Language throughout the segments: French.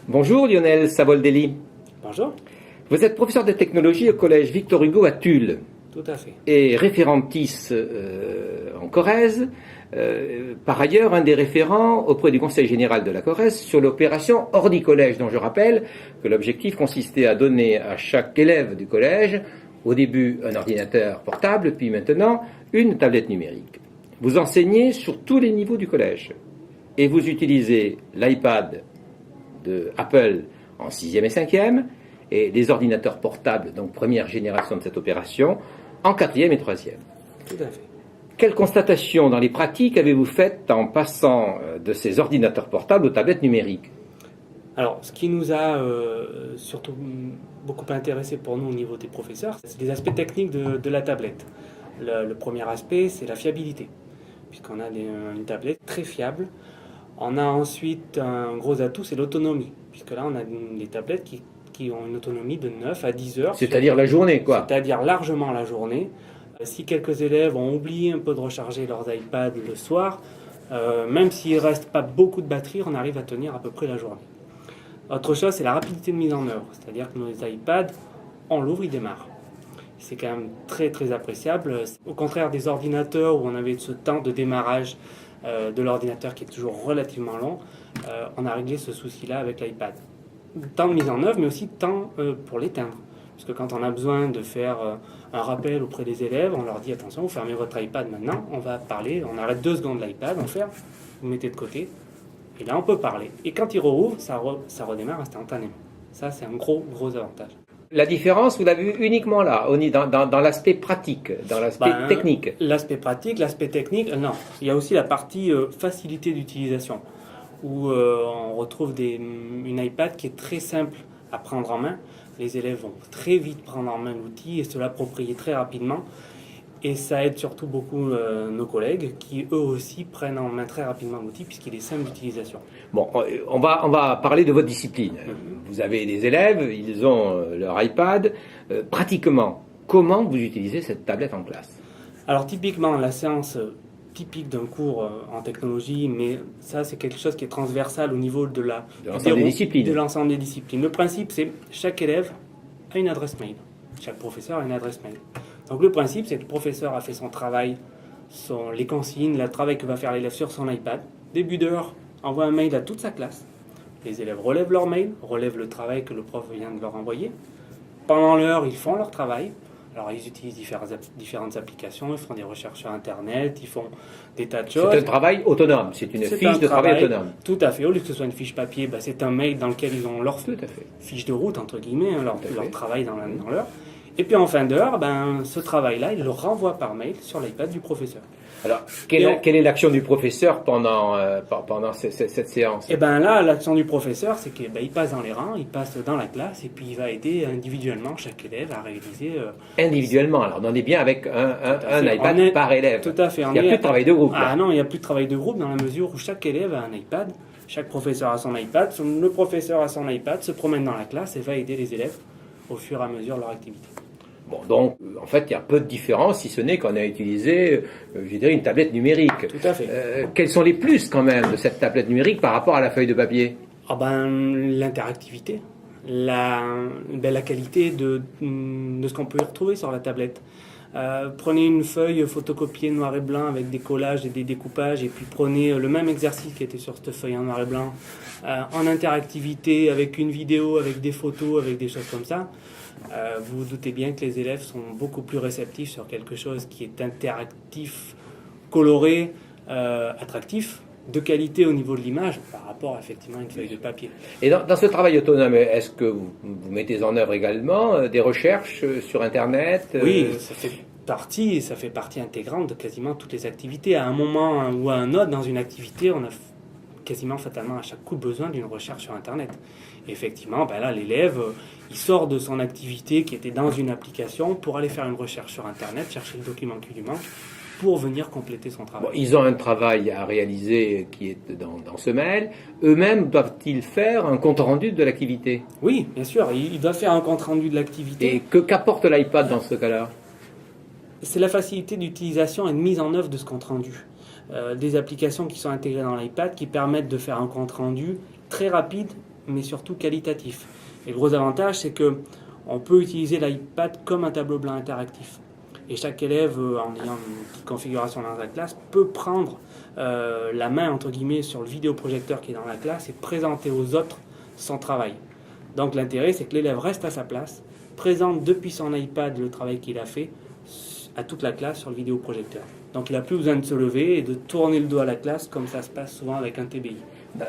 Bonjour Lionel Savoldelli. Bonjour. Vous êtes professeur de technologie au collège Victor Hugo à Tulle Tout à fait. et référentice en Corrèze. Par ailleurs, un des référents auprès du Conseil général de la Corrèze sur l'opération Ordi Collège, dont je rappelle que l'objectif consistait à donner à chaque élève du collège, au début un ordinateur portable, puis maintenant une tablette numérique. Vous enseignez sur tous les niveaux du collège et vous utilisez l'iPad de Apple en 6e et 5e et les ordinateurs portables, donc première génération de cette opération, en 4e et 3e. Tout à fait. Quelle constatation dans les pratiques avez-vous faites en passant de ces ordinateurs portables aux tablettes numériques? Alors, ce qui nous a surtout beaucoup intéressé pour nous au niveau des professeurs, c'est les aspects techniques de la tablette. Le premier aspect, c'est la fiabilité, puisqu'on a une tablette très fiable. On a ensuite un gros atout, c'est l'autonomie, puisque là, on a des tablettes qui ont une autonomie de 9 à 10 heures. C'est-à-dire la journée, quoi. C'est-à-dire largement la journée. Si quelques élèves ont oublié un peu de recharger leurs iPads le soir, même s'il ne reste pas beaucoup de batterie, on arrive à tenir à peu près la journée. Autre chose, c'est la rapidité de mise en œuvre. C'est-à-dire que nos iPads, on l'ouvre, il démarre. C'est quand même très très appréciable. Au contraire des ordinateurs où on avait ce temps de démarrage de l'ordinateur qui est toujours relativement long, on a réglé ce souci-là avec l'iPad. Temps de mise en œuvre, mais aussi temps pour l'éteindre. Parce que quand on a besoin de faire un rappel auprès des élèves, on leur dit attention, vous fermez votre iPad maintenant, on va parler, on arrête 2 secondes l'iPad, on ferme, vous mettez de côté, et là on peut parler. Et quand il rouvre, ça redémarre instantanément. Ça, c'est un gros avantage. La différence, vous l'avez vue uniquement là, dans l'aspect pratique, dans l'aspect technique. L'aspect pratique, l'aspect technique, non. Il y a aussi la partie facilité d'utilisation, où on retrouve une iPad qui est très simple à prendre en main. Les élèves vont très vite prendre en main l'outil et se l'approprier très rapidement. Et ça aide surtout beaucoup nos collègues qui, eux aussi, prennent en main très rapidement l'outil puisqu'il est simple d'utilisation. Bon, on va parler de votre discipline. Vous avez des élèves, ils ont leur iPad. Pratiquement, comment vous utilisez cette tablette en classe? Alors typiquement, la séance typique d'un cours en technologie, mais ça c'est quelque chose qui est transversal au niveau de l'ensemble des disciplines. De l'ensemble des disciplines. Le principe c'est chaque élève a une adresse mail. Chaque professeur a une adresse mail. Donc le principe c'est que le professeur a fait son travail, les consignes, le travail que va faire l'élève sur son iPad. Début d'heure, envoie un mail à toute sa classe. Les élèves relèvent leur mail, relèvent le travail que le prof vient de leur envoyer. Pendant l'heure, ils font leur travail. Alors, ils utilisent différentes applications, ils font des recherches sur Internet, ils font des tas de choses. C'est un travail autonome, c'est une fiche de travail autonome. Tout à fait. Au lieu que ce soit une fiche papier, c'est un mail dans lequel ils ont leur fiche de route, entre guillemets, leur travail dans l'heure. Et puis en fin d'heure, ce travail-là, ils le renvoient par mail sur l'iPad du professeur. Alors, quelle est l'action du professeur pendant cette séance? Et là, l'action du professeur, c'est qu'il passe dans les rangs, il passe dans la classe, et puis il va aider individuellement chaque élève à réaliser... Individuellement, alors on en est bien avec un iPad par élève. Tout à fait. Il n'y a plus de travail de groupe. Ah non, il n'y a plus de travail de groupe dans la mesure où chaque élève a un iPad, chaque professeur a son iPad, le professeur a son iPad, se promène dans la classe et va aider les élèves au fur et à mesure de leur activité. Bon, donc, en fait, il y a peu de différence, si ce n'est qu'on a utilisé, je dirais, une tablette numérique. Tout à fait. Quels sont les plus, quand même, de cette tablette numérique par rapport à la feuille de papier? L'interactivité, la qualité de ce qu'on peut y retrouver sur la tablette. Prenez une feuille photocopiée noir et blanc avec des collages et des découpages, et puis prenez le même exercice qui était sur cette feuille en noir et blanc, en interactivité, avec une vidéo, avec des photos, avec des choses comme ça. Vous vous doutez bien que les élèves sont beaucoup plus réceptifs sur quelque chose qui est interactif, coloré, attractif, de qualité au niveau de l'image par rapport effectivement à une feuille de papier. Et dans ce travail autonome, est-ce que vous mettez en œuvre également des recherches sur Internet? Oui, ça fait partie intégrante de quasiment toutes les activités. À un moment ou à un autre dans une activité, on a quasiment fatalement à chaque coup besoin d'une recherche sur Internet. Et effectivement, là, l'élève, il sort de son activité qui était dans une application pour aller faire une recherche sur Internet, chercher le document qui lui manque, pour venir compléter son travail. Bon, ils ont un travail à réaliser qui est dans ce mail. Eux-mêmes doivent-ils faire un compte-rendu de l'activité? Oui, bien sûr, ils doivent faire un compte-rendu de l'activité. Et qu'apporte l'iPad dans ce cas-là? C'est la facilité d'utilisation et de mise en œuvre de ce compte-rendu. Des applications qui sont intégrées dans l'iPad qui permettent de faire un compte-rendu très rapide mais surtout qualitatif. Et le gros avantage, c'est que on peut utiliser l'iPad comme un tableau blanc interactif. Et chaque élève, en ayant une petite configuration dans la classe, peut prendre la main, entre guillemets, sur le vidéoprojecteur qui est dans la classe et présenter aux autres son travail. Donc l'intérêt, c'est que l'élève reste à sa place, présente depuis son iPad le travail qu'il a fait à toute la classe sur le vidéoprojecteur. Donc il n'a plus besoin de se lever et de tourner le dos à la classe comme ça se passe souvent avec un TBI.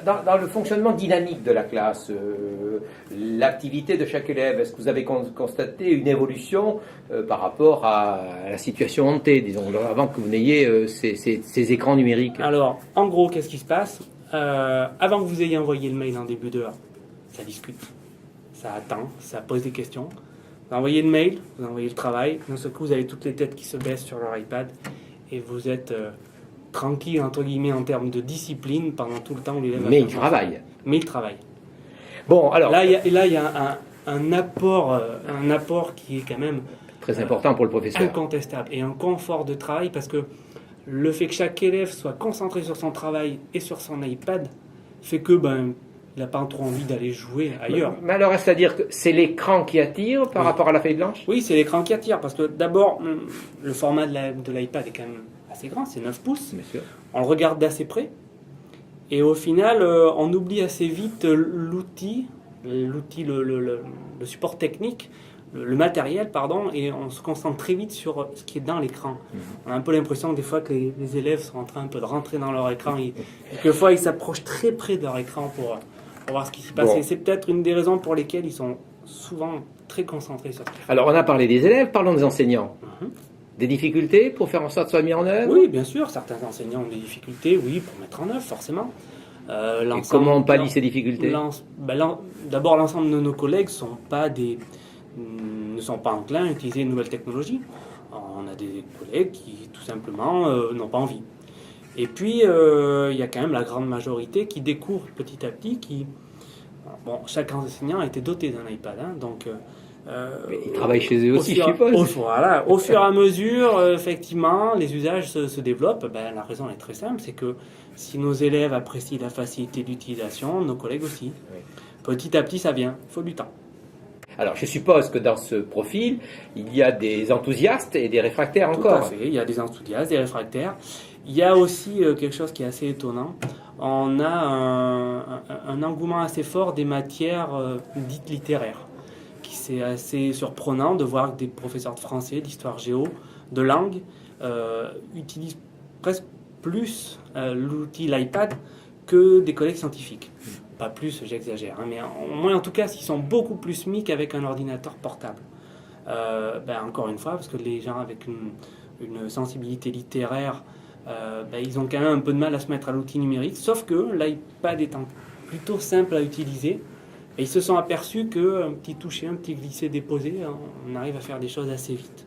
Dans le fonctionnement dynamique de la classe, l'activité de chaque élève, est-ce que vous avez constaté une évolution par rapport à la situation en T, disons, avant que vous n'ayez ces écrans numériques? Alors, en gros, qu'est-ce qui se passe? Avant que vous ayez envoyé le mail en début d'heure, ça discute, ça attend, ça pose des questions. Vous envoyez le mail, vous envoyez le travail, d'un seul coup, vous avez toutes les têtes qui se baissent sur leur iPad et vous êtes tranquille, entre guillemets, en termes de discipline pendant tout le temps où l'élève... Mais il travaille. Mais il travaille. Bon, alors... Là, il y a un apport qui est quand même... Très important pour le professeur. Incontestable. Et un confort de travail parce que le fait que chaque élève soit concentré sur son travail et sur son iPad fait que il n'a pas trop envie d'aller jouer ailleurs. Mais alors, c'est-à-dire que c'est l'écran qui attire par rapport à la feuille blanche? Oui, c'est l'écran qui attire parce que d'abord, le format de l'iPad est quand même assez grand, c'est 9 pouces. Bien sûr. On le regarde d'assez près. Et au final, on oublie assez vite l'outil, le support technique, le matériel, pardon, et on se concentre très vite sur ce qui est dans l'écran. On a un peu l'impression que des fois que les élèves sont en train un peu de rentrer dans leur écran. Et quelquefois, ils s'approchent très près de leur écran pour voir ce qui se passe. Bon. Et c'est peut-être une des raisons pour lesquelles ils sont souvent très concentrés sur ça. Alors, on a parlé des élèves, parlons des enseignants. Des difficultés pour faire en sorte que ça soit mis en œuvre? Oui, bien sûr, certains enseignants ont des difficultés, oui, pour mettre en œuvre, forcément. Et comment on pallie ces difficultés? D'abord, l'ensemble de nos collègues ne sont pas enclins à utiliser une nouvelle technologie. On a des collègues qui, tout simplement, n'ont pas envie. Et puis, il y a quand même la grande majorité qui découvre petit à petit chaque enseignant a été doté d'un iPad, donc... ils travaillent chez eux aussi, je suppose. Au fur et à mesure, effectivement, les usages se développent. La raison est très simple, c'est que si nos élèves apprécient la facilité d'utilisation, nos collègues aussi. Oui. Petit à petit, ça vient. Il faut du temps. Alors, je suppose que dans ce profil, il y a des enthousiastes et des réfractaires Tout encore. à fait. Il y a des enthousiastes, des réfractaires. Il y a aussi quelque chose qui est assez étonnant. On a un engouement assez fort des matières dites littéraires. C'est assez surprenant de voir que des professeurs de français, d'histoire géo, de langue utilisent presque plus l'outil l'iPad que des collègues scientifiques. Pas plus, j'exagère, mais au moins en tout cas, ils sont beaucoup plus mis qu'avec un ordinateur portable. Encore une fois, parce que les gens avec une sensibilité littéraire, ils ont quand même un peu de mal à se mettre à l'outil numérique, sauf que l'iPad étant plutôt simple à utiliser, et ils se sont aperçus qu'un petit toucher, un petit glisser-déposer, on arrive à faire des choses assez vite.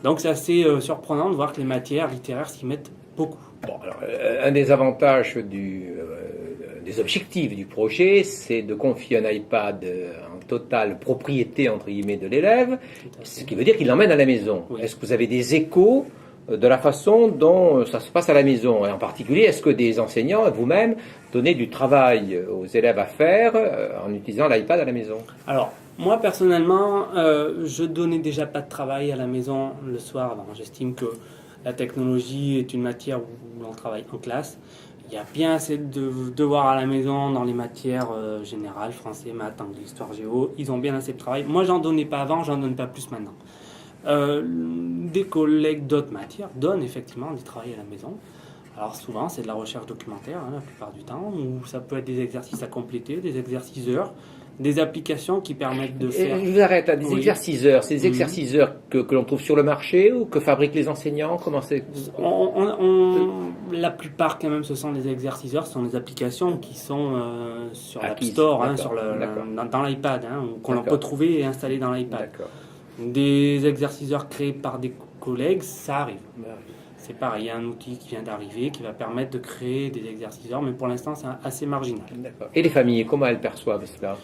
Donc c'est assez surprenant de voir que les matières littéraires s'y mettent beaucoup. Bon, alors, un des avantages des objectifs du projet, c'est de confier un iPad en totale propriété, entre guillemets, de l'élève, ce qui veut dire qu'il l'emmène à la maison. Oui. Est-ce que vous avez des échos de la façon dont ça se passe à la maison? Et en particulier, est-ce que des enseignants, vous-même, donnez du travail aux élèves à faire en utilisant l'iPad à la maison? Alors, moi, personnellement, je donnais déjà pas de travail à la maison le soir. Alors, j'estime que la technologie est une matière où l'on travaille en classe. Il y a bien assez de devoirs à la maison dans les matières générales, français, maths, anglais, histoire, géo. Ils ont bien assez de travail. Moi, j'en donnais pas avant, j'en donne pas plus maintenant. Des collègues d'autres matières donnent effectivement du travail à la maison. Alors souvent, c'est de la recherche documentaire, la plupart du temps, ou ça peut être des exercices à compléter, des exerciceurs, des applications qui permettent de faire... Je vous arrête, des exerciceurs. C'est des exerciceurs que l'on trouve sur le marché ou que fabriquent les enseignants? Comment c'est? La plupart, quand même, ce sont des exerciceurs, ce sont des applications qui sont sur l'App Acquises. Store, dans l'iPad, qu'on peut trouver et installer dans l'iPad. Des exerciceurs créés par des collègues, ça arrive. C'est pareil, il y a un outil qui vient d'arriver qui va permettre de créer des exerciceurs, mais pour l'instant, c'est assez marginal. D'accord. Et les familles, comment elles perçoivent cela?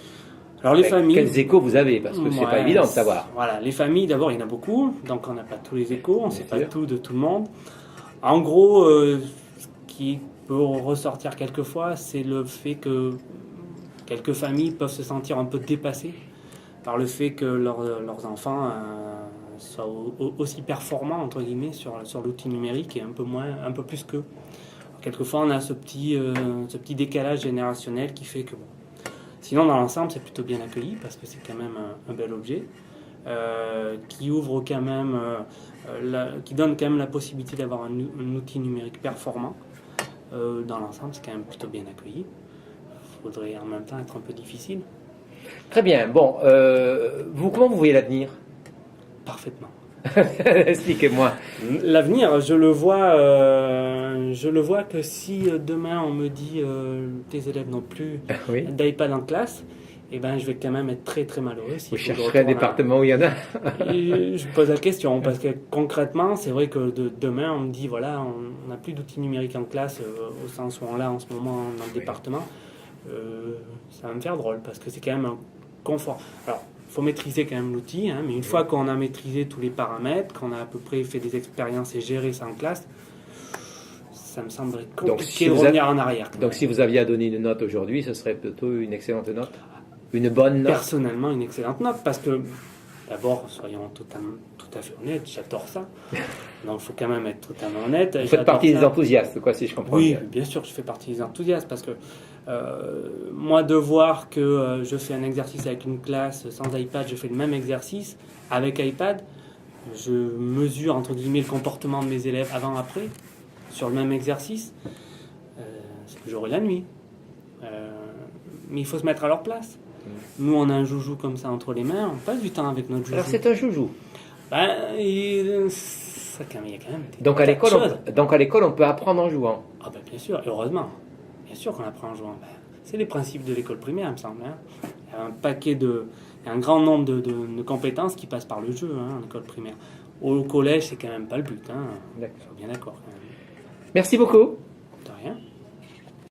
Alors les familles... Quels échos vous avez? Parce que c'est pas évident de savoir. Voilà, les familles, d'abord, il y en a beaucoup, donc on n'a pas tous les échos, on ne sait pas tout de tout le monde. En gros, ce qui peut ressortir quelquefois, c'est le fait que Quelques familles peuvent se sentir un peu dépassées par le fait que leurs enfants soient aussi performants entre guillemets sur l'outil numérique et un peu plus qu'eux. Quelquefois, on a ce petit décalage générationnel qui fait que bon. Sinon, dans l'ensemble, c'est plutôt bien accueilli parce que c'est quand même un bel objet qui ouvre quand même, qui donne quand même la possibilité d'avoir un outil numérique performant. Dans l'ensemble, c'est quand même plutôt bien accueilli. Il faudrait en même temps être un peu difficile. Très bien. Bon, comment vous voyez l'avenir? Parfaitement. Expliquez-moi. L'avenir, je le vois que si demain on me dit tes élèves n'ont plus Oui. d'iPad en classe, eh ben, je vais quand même être très très malheureux. Vous chercherez un département où il y en a. Je pose la question parce que concrètement, c'est vrai que demain on me dit voilà, on n'a plus d'outils numériques en classe au sens où on l'a en ce moment dans le département. Ça va me faire drôle parce que c'est quand même un confort. Alors, il faut maîtriser quand même l'outil, hein, mais une fois qu'on a maîtrisé tous les paramètres, qu'on a à peu près fait des expériences et géré ça en classe, ça me semblerait compliqué de revenir en arrière. Donc, si vous aviez à donner une note aujourd'hui, ce serait plutôt une excellente note? Une bonne note? Personnellement, une excellente note parce que, d'abord, soyons tout à fait honnêtes, j'adore ça. Donc, il faut quand même être totalement honnête. Vous faites partie des enthousiastes, quoi, si je comprends bien. Oui, bien sûr, je fais partie des enthousiastes parce que moi, de voir que je fais un exercice avec une classe sans iPad, je fais le même exercice avec iPad, je mesure, entre guillemets, le comportement de mes élèves avant-après sur le même exercice. C'est le jour et la nuit. Mais il faut se mettre à leur place. Nous, on a un joujou comme ça entre les mains, on passe du temps avec notre joujou. Alors, c'est un joujou. Ben, il y a quand même donc à l'école, on peut apprendre en jouant. Ah ben bien sûr, et heureusement. Bien sûr qu'on apprend en jouant. Ben, c'est les principes de l'école primaire, il me semble. Hein. Il y a un grand nombre de compétences qui passent par le jeu en école primaire. Au collège, c'est quand même pas le but. Hein. D'accord. Bien d'accord. Merci beaucoup.